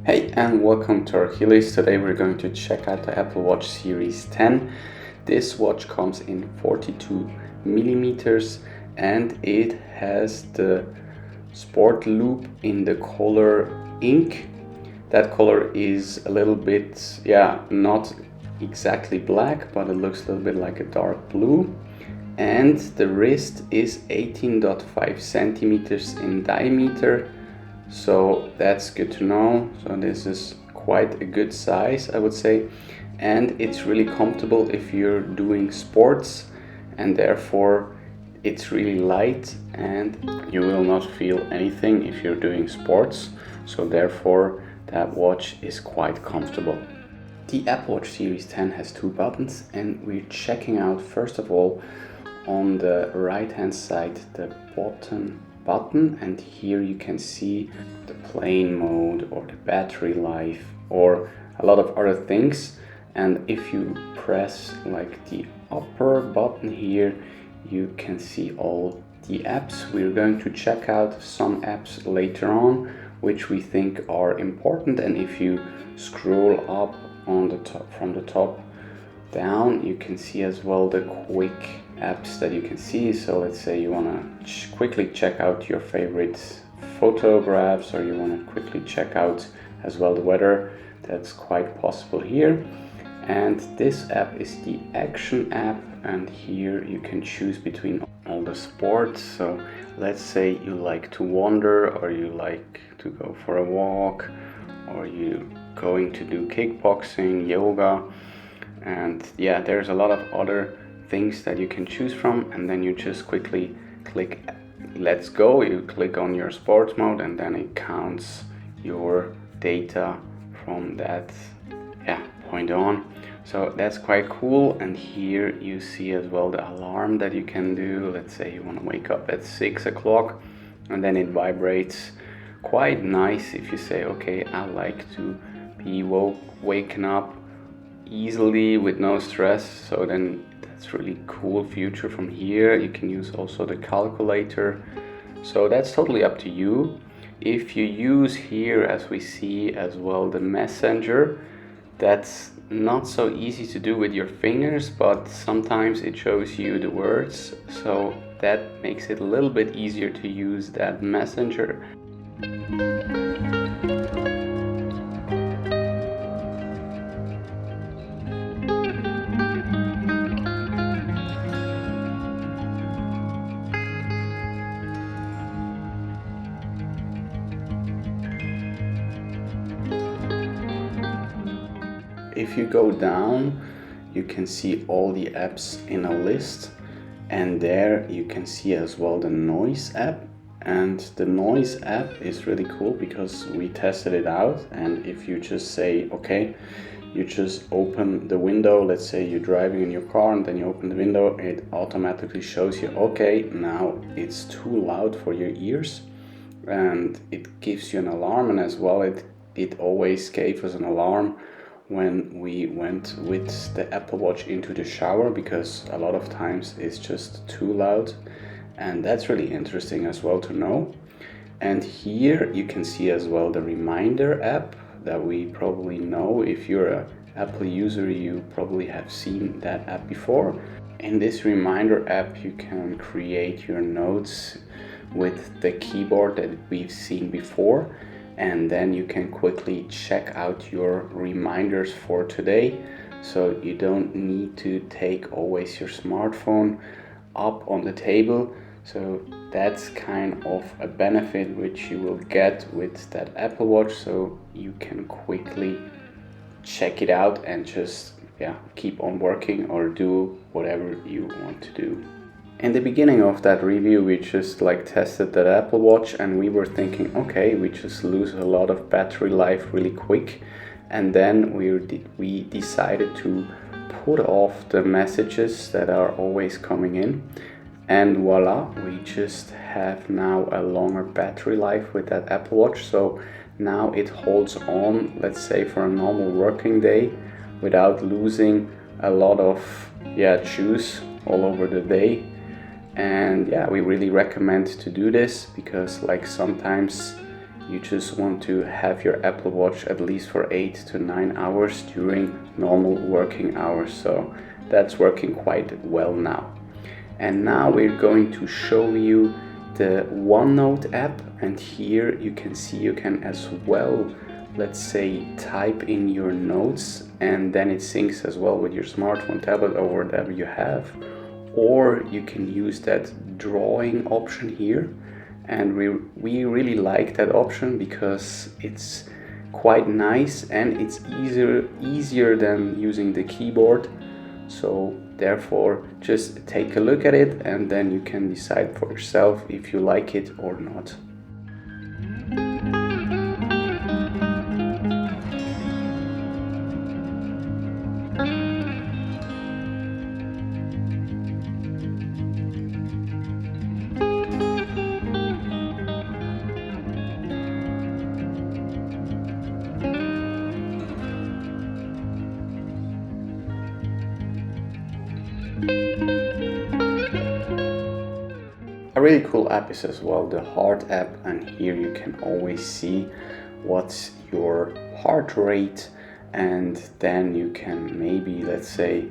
Hey, and welcome to Achilles. Today we're going to check out the Apple Watch Series 10. This watch comes in 42 millimeters and it has the sport loop in the color ink. That color is a little bit, not exactly black, but it looks a little bit like a dark blue. And the wrist is 18.5 centimeters in diameter, so that's good to know. So this is quite a good size, I would say, and it's really comfortable if you're doing sports, and therefore it's really light and you will not feel anything if you're doing sports. So therefore that watch is quite comfortable. The Apple Watch Series 10 has two buttons, and we're checking out first of all on the right hand side the button, and here you can see the plane mode or the battery life or a lot of other things. And if you press like the upper button here, you can see all the apps. We're going to check out some apps later on which we think are important, and if you scroll up on the top, from the top down, you can see as well the quick apps that you can see. So let's say you want to quickly check out your favorite photographs, or you want to quickly check out as well the weather. That's quite possible here. And this app is the Action app, and here you can choose between all the sports. So let's say you like to wander, or you like to go for a walk, or you going to do kickboxing, yoga, and there's a lot of other things that you can choose from. And then you just quickly click let's go, you click on your sports mode, and then it counts your data from that point on. So that's quite cool. And here you see as well the alarm that you can do. Let's say you want to wake up at 6 o'clock, and then it vibrates. Quite nice if you say, okay, I like to be waken up easily with no stress. So then that's really cool feature from here. You can use also the calculator, so that's totally up to you. If you use here, as we see as well, the messenger, that's not so easy to do with your fingers, but sometimes it shows you the words, so that makes it a little bit easier to use that messenger. If you go down, you can see all the apps in a list, and there you can see as well the noise app. And the noise app is really cool because we tested it out, and if you just say, okay, you just open the window, let's say you're driving in your car, and then you open the window, it automatically shows you, okay, now it's too loud for your ears, and it gives you an alarm. And as well, it always gave us an alarm when we went with the Apple Watch into the shower, because a lot of times it's just too loud. And that's really interesting as well to know. And here you can see as well the reminder app that we probably know. If you're an Apple user, you probably have seen that app before. In this reminder app, you can create your notes with the keyboard that we've seen before, and then you can quickly check out your reminders for today. So you don't need to take always your smartphone up on the table. So that's kind of a benefit which you will get with that Apple Watch, so you can quickly check it out and just keep on working or do whatever you want to do. In the beginning of that review, we just tested that Apple Watch, and we were thinking, okay, we just lose a lot of battery life really quick. And then we decided to put off the messages that are always coming in, and voila, we just have now a longer battery life with that Apple Watch. So now it holds on, let's say, for a normal working day without losing a lot of juice all over the day. And we really recommend to do this, because sometimes you just want to have your Apple Watch at least for 8 to 9 hours during normal working hours. So that's working quite well now. And now we're going to show you the OneNote app, and here you can see you can as well, let's say, type in your notes, and then it syncs as well with your smartphone, tablet, or whatever you have. Or you can use that drawing option here, and we really like that option because it's quite nice and it's easier than using the keyboard. So therefore, just take a look at it and then you can decide for yourself if you like it or not. A really cool app is as well the heart app, and here you can always see what's your heart rate, and then you can maybe, let's say,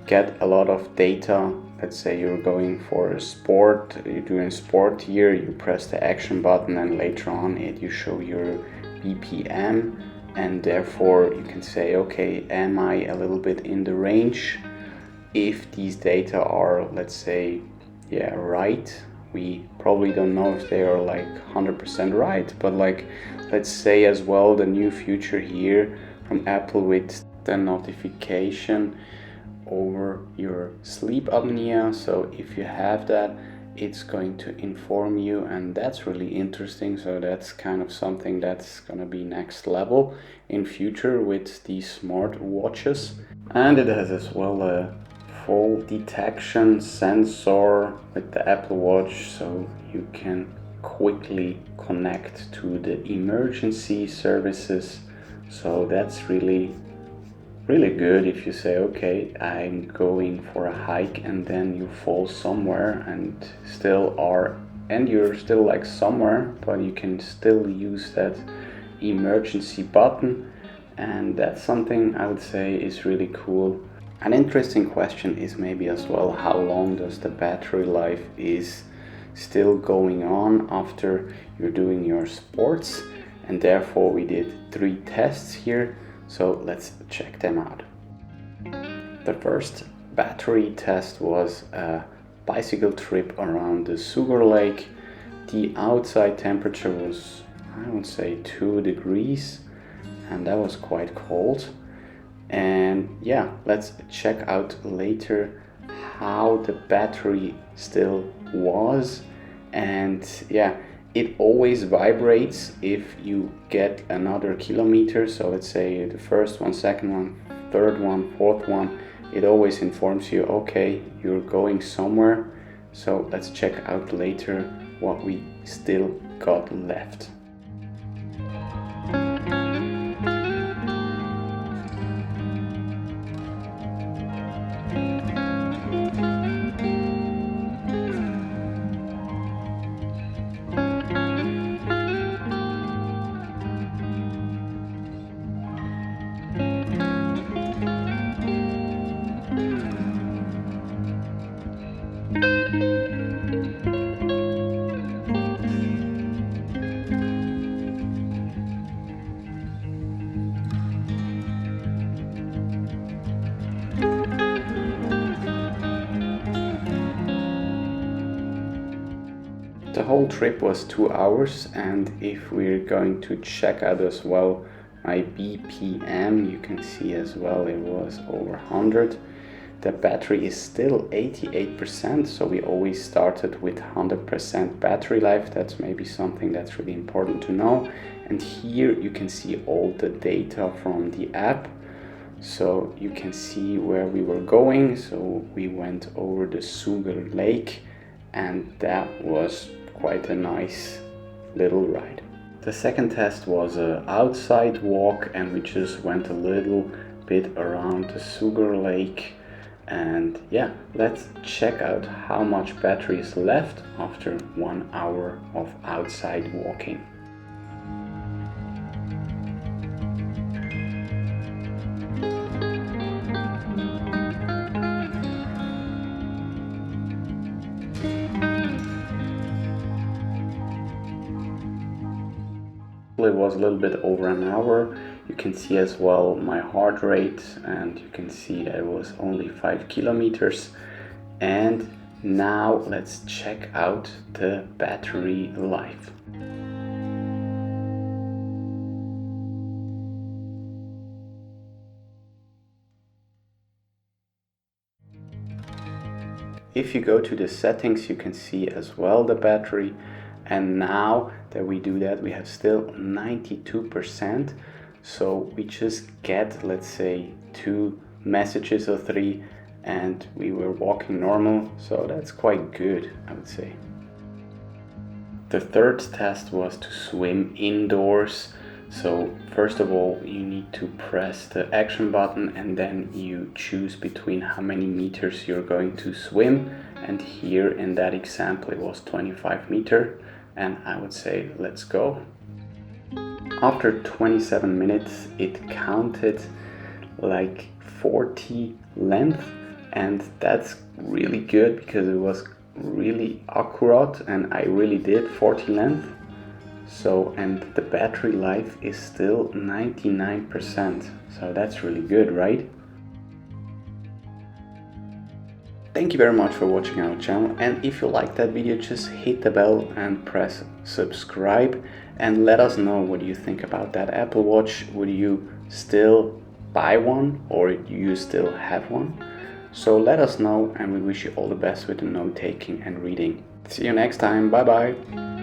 get a lot of data. Let's say you're going for a sport, you're doing sport here, you press the action button and later on you show your BPM, and therefore you can say, okay, am I a little bit in the range? If these data are, let's say, right, we probably don't know if they are like 100% right, but like, let's say as well the new feature here from Apple with the notification over your sleep apnea. So if you have that, it's going to inform you, and that's really interesting. So that's kind of something that's gonna be next level in future with these smart watches. And it has as well a fall detection sensor with the Apple Watch, so you can quickly connect to the emergency services. So that's really good if you say, okay, I'm going for a hike and then you fall somewhere and you're still like somewhere, but you can still use that emergency button, and that's something I would say is really cool. An interesting question is maybe as well, how long does the battery life is still going on after you're doing your sports? And therefore we did 3 tests here, so let's check them out. The first battery test was a bicycle trip around the Sugar Lake. The outside temperature was, I would say, 2 degrees, and that was quite cold. And let's check out later how the battery still was. And it always vibrates if you get another kilometer. So let's say the first one, second one, third one, fourth one, it always informs you, okay, you're going somewhere. So let's check out later what we still got left. The whole trip was 2 hours, and if we're going to check out as well my BPM, you can see as well it was over 100. The battery is still 88%, so we always started with 100% battery life. That's maybe something that's really important to know. And here you can see all the data from the app. So you can see where we were going. So we went over the Sugar Lake, and that was quite a nice little ride. The second test was an outside walk, and we just went a little bit around the Sugar Lake. And yeah, let's check out how much battery is left after 1 hour of outside walking. was a little bit over an hour. You can see as well my heart rate, and you can see that it was only 5 kilometers. And now let's check out the battery life. If you go to the settings, you can see as well the battery, and now that we do that, we have still 92%. So we just get, let's say, 2 messages or 3, and we were walking normal, so that's quite good, I would say. The third test was to swim indoors. So first of all, you need to press the action button, and then you choose between how many meters you're going to swim. And here in that example it was 25 meters, and I would say let's go. After 27 minutes it counted like 40 length, and that's really good because it was really accurate and I really did 40 length. So, and the battery life is still 99%, so that's really good, right? Thank you very much for watching our channel, and if you liked that video, just hit the bell and press subscribe, and let us know what you think about that Apple Watch. Would you still buy one, or do you still have one? So let us know, and we wish you all the best with the note taking and reading. See you next time. Bye bye.